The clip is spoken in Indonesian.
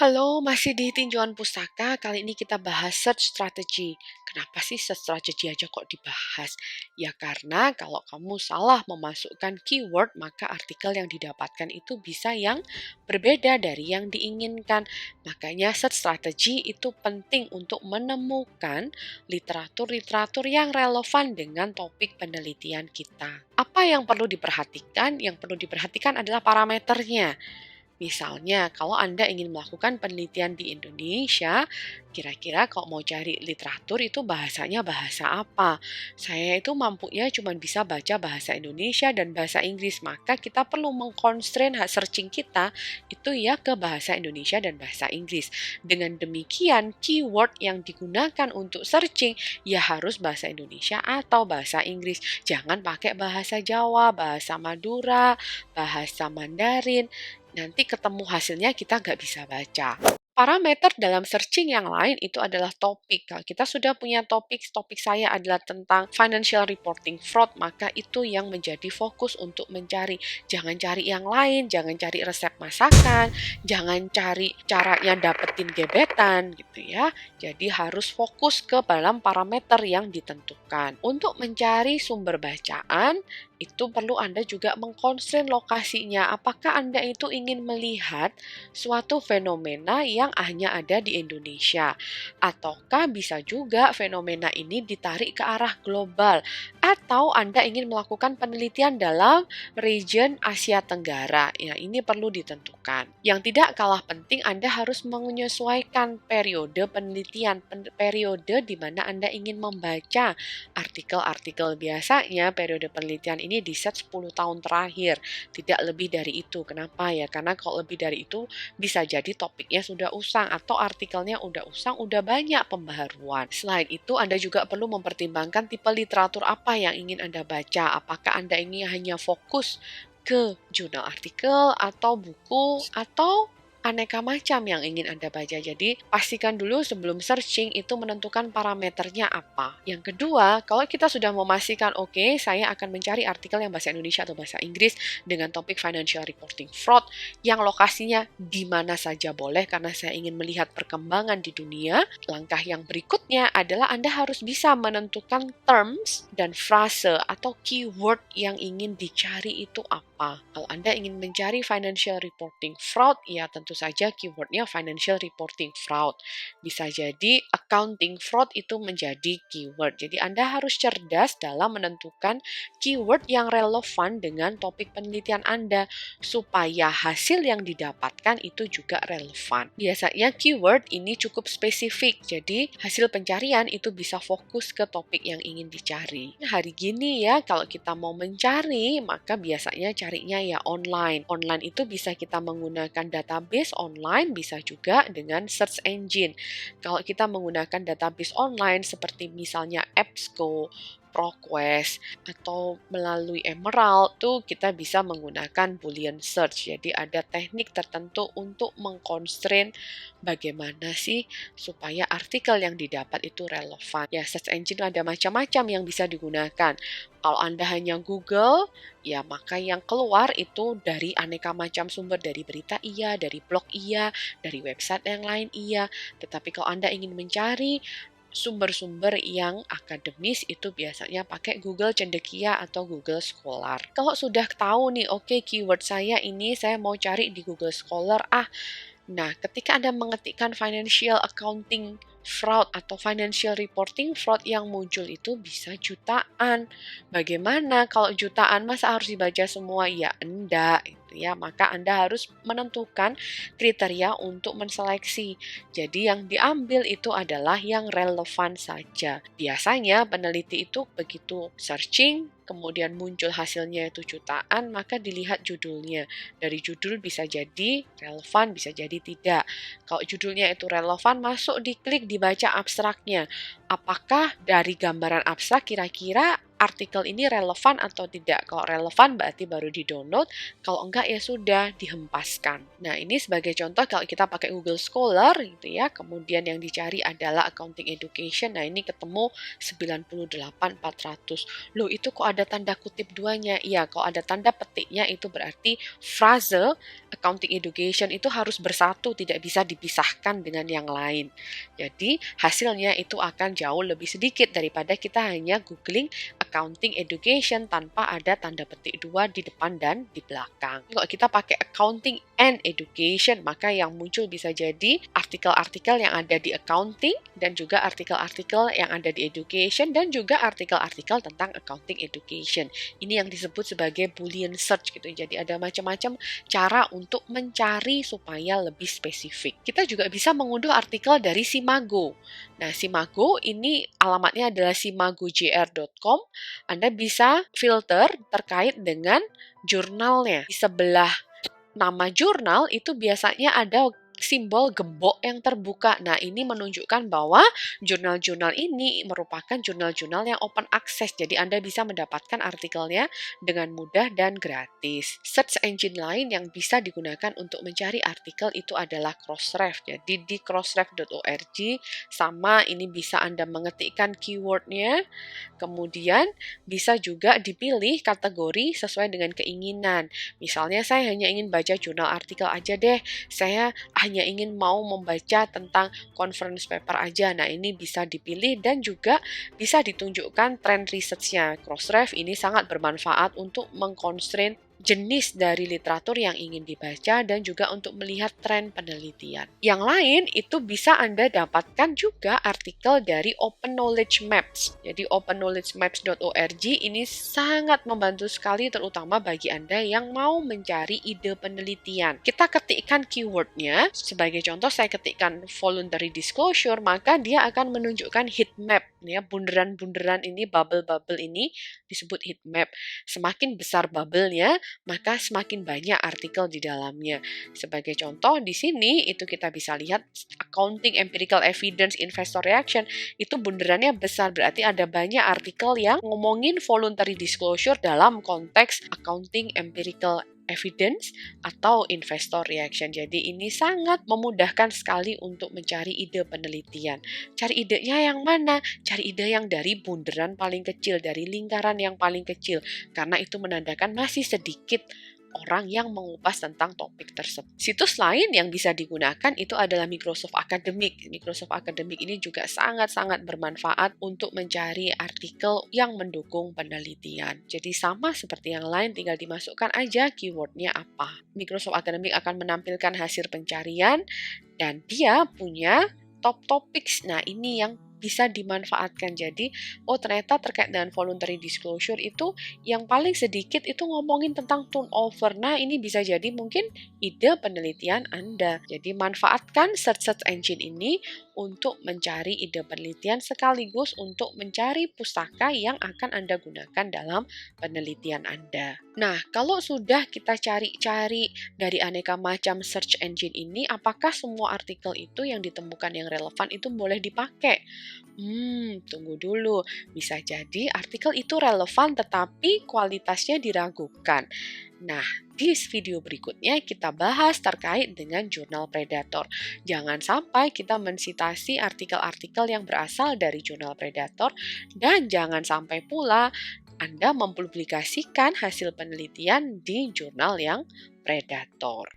Halo, masih di tinjauan pustaka. Kali ini kita bahas search strategy. Kenapa sih search strategy aja kok dibahas? Ya karena kalau kamu salah memasukkan keyword, maka artikel yang didapatkan itu bisa yang berbeda dari yang diinginkan. Makanya search strategy itu penting untuk menemukan literatur-literatur yang relevan dengan topik penelitian kita. Apa yang perlu diperhatikan? Yang perlu diperhatikan adalah parameternya. Misalnya, kalau Anda ingin melakukan penelitian di Indonesia, kira-kira kalau mau cari literatur itu bahasanya bahasa apa? Saya itu mampunya cuma bisa baca bahasa Indonesia dan bahasa Inggris, maka kita perlu mengconstrain searching kita itu ya ke bahasa Indonesia dan bahasa Inggris. Dengan demikian, keyword yang digunakan untuk searching ya harus bahasa Indonesia atau bahasa Inggris. Jangan pakai bahasa Jawa, bahasa Madura, bahasa Mandarin. Nanti ketemu hasilnya kita nggak bisa baca. Parameter dalam searching yang lain itu adalah topik. Kalau kita sudah punya topik saya adalah tentang financial reporting fraud, maka itu yang menjadi fokus untuk mencari. Jangan cari yang lain, jangan cari resep masakan, jangan cari caranya dapetin gebetan gitu ya. Jadi harus fokus ke dalam parameter yang ditentukan. Untuk mencari sumber bacaan, itu perlu Anda juga mengkonstrain lokasinya. Apakah Anda itu ingin melihat suatu fenomena yang hanya ada di Indonesia? Ataukah bisa juga fenomena ini ditarik ke arah global? Atau Anda ingin melakukan penelitian dalam region Asia Tenggara? Ya, ini perlu ditentukan. Yang tidak kalah penting, Anda harus menyesuaikan periode penelitian, periode di mana Anda ingin membaca artikel-artikel. Biasanya periode penelitian ini di set 10 tahun terakhir, tidak lebih dari itu. Kenapa ya? Karena kalau lebih dari itu bisa jadi topiknya sudah usang atau artikelnya udah usang, udah banyak pembaharuan. Selain itu, Anda juga perlu mempertimbangkan tipe literatur apa yang ingin Anda baca. Apakah Anda ingin hanya fokus ke jurnal artikel atau buku atau aneka macam yang ingin Anda baca. Jadi, pastikan dulu sebelum searching itu menentukan parameternya apa. Yang kedua, kalau kita sudah memastikan, oke, saya akan mencari artikel yang bahasa Indonesia atau bahasa Inggris dengan topik financial reporting fraud, yang lokasinya di mana saja boleh karena saya ingin melihat perkembangan di dunia. Langkah yang berikutnya adalah Anda harus bisa menentukan terms dan frase atau keyword yang ingin dicari itu apa. Kalau Anda ingin mencari financial reporting fraud, ya tentu saja keywordnya financial reporting fraud. Bisa jadi accounting fraud itu menjadi keyword. Jadi Anda harus cerdas dalam menentukan keyword yang relevan dengan topik penelitian Anda supaya hasil yang didapatkan itu juga relevan. Biasanya keyword ini cukup spesifik, jadi hasil pencarian itu bisa fokus ke topik yang ingin dicari. Hari gini ya, kalau kita mau mencari, maka biasanya carinya ya online. Online itu bisa kita menggunakan database online, bisa juga dengan search engine. Kalau kita menggunakan database online seperti misalnya EBSCO, ProQuest, atau melalui Emerald, tuh kita bisa menggunakan Boolean search. Jadi ada teknik tertentu untuk mengconstrain bagaimana sih supaya artikel yang didapat itu relevan. Ya, search engine ada macam-macam yang bisa digunakan. Kalau Anda hanya Google, ya maka yang keluar itu dari aneka macam sumber, dari berita iya, dari blog iya, dari website yang lain iya. Tetapi kalau Anda ingin mencari sumber-sumber yang akademis itu biasanya pakai Google Cendekia atau Google Scholar. Kalau sudah tahu nih, oke, keyword saya ini saya mau cari di Google Scholar, nah, ketika Anda mengetikkan financial accounting fraud atau financial reporting fraud, yang muncul itu bisa jutaan. Bagaimana kalau jutaan, masa harus dibaca semua? Ya enggak, gitu ya. Maka Anda harus menentukan kriteria untuk menseleksi. Jadi yang diambil itu adalah yang relevan saja. Biasanya peneliti itu begitu searching, kemudian muncul hasilnya itu jutaan, maka dilihat judulnya. Dari judul bisa jadi relevan, bisa jadi tidak. Kalau judulnya itu relevan, masuk diklik, dibaca abstraknya. Apakah dari gambaran abstrak kira-kira artikel ini relevan atau tidak. Kalau relevan berarti baru di-download, kalau enggak ya sudah dihempaskan. Nah, ini sebagai contoh kalau kita pakai Google Scholar gitu ya, kemudian yang dicari adalah accounting education. Nah, ini ketemu 98.400. Loh, itu kok ada tanda kutip duanya? Iya, kalau ada tanda petiknya itu berarti frase accounting education itu harus bersatu, tidak bisa dipisahkan dengan yang lain. Jadi, hasilnya itu akan jauh lebih sedikit daripada kita hanya googling accounting education tanpa ada tanda petik dua di depan dan di belakang. Kalau kita pakai accounting and education, maka yang muncul bisa jadi artikel-artikel yang ada di accounting dan juga artikel-artikel yang ada di education dan juga artikel-artikel tentang accounting education. Ini yang disebut sebagai Boolean search gitu. Jadi ada macam-macam cara untuk mencari supaya lebih spesifik. Kita juga bisa mengunduh artikel dari Simago. Nah, Simago ini alamatnya adalah simagojr.com. Anda bisa filter terkait dengan jurnalnya. Di sebelah nama jurnal itu biasanya ada simbol gembok yang terbuka. Nah, ini menunjukkan bahwa jurnal-jurnal ini merupakan jurnal-jurnal yang open access. Jadi, Anda bisa mendapatkan artikelnya dengan mudah dan gratis. Search engine lain yang bisa digunakan untuk mencari artikel itu adalah Crossref. Jadi, di crossref.org sama ini bisa Anda mengetikkan keywordnya. Kemudian, bisa juga dipilih kategori sesuai dengan keinginan. Misalnya, saya hanya ingin baca jurnal artikel aja deh. Saya hanya ingin mau membaca tentang conference paper aja. Nah, ini bisa dipilih dan juga bisa ditunjukkan trend research-nya. Crossref ini sangat bermanfaat untuk mengconstrain jenis dari literatur yang ingin dibaca dan juga untuk melihat tren penelitian. Yang lain itu bisa Anda dapatkan juga artikel dari Open Knowledge Maps. Jadi openknowledgemaps.org ini sangat membantu sekali terutama bagi Anda yang mau mencari ide penelitian. Kita ketikkan keywordnya, sebagai contoh saya ketikkan voluntary disclosure, maka dia akan menunjukkan heat map. Ya, bunderan-bunderan ini, bubble-bubble ini disebut heat map. Semakin besar bubble-nya, maka semakin banyak artikel di dalamnya. Sebagai contoh di sini itu kita bisa lihat accounting empirical evidence investor reaction itu bunderannya besar, berarti ada banyak artikel yang ngomongin voluntary disclosure dalam konteks accounting empirical evidence atau investor reaction. Jadi ini sangat memudahkan sekali untuk mencari ide penelitian. Cari idenya yang mana? Cari ide yang dari bunderan paling kecil, dari lingkaran yang paling kecil, karena itu menandakan masih sedikit orang yang mengupas tentang topik tersebut. Situs lain yang bisa digunakan itu adalah Microsoft Academic. Microsoft Academic ini juga sangat-sangat bermanfaat untuk mencari artikel yang mendukung penelitian. Jadi sama seperti yang lain, tinggal dimasukkan aja keywordnya apa. Microsoft Academic akan menampilkan hasil pencarian dan dia punya top topics. Nah, ini yang bisa dimanfaatkan. Jadi, ternyata terkait dengan voluntary disclosure itu yang paling sedikit itu ngomongin tentang turnover. Nah, ini bisa jadi mungkin ide penelitian Anda. Jadi, manfaatkan search engine ini untuk mencari ide penelitian sekaligus untuk mencari pustaka yang akan Anda gunakan dalam penelitian Anda. Nah, kalau sudah kita cari-cari dari aneka macam search engine ini, apakah semua artikel itu yang ditemukan yang relevan itu boleh dipakai? Tunggu dulu. Bisa jadi artikel itu relevan tetapi kualitasnya diragukan. Nah, di video berikutnya kita bahas terkait dengan jurnal predator. Jangan sampai kita mensitasi artikel-artikel yang berasal dari jurnal predator dan jangan sampai pula Anda mempublikasikan hasil penelitian di jurnal yang predator.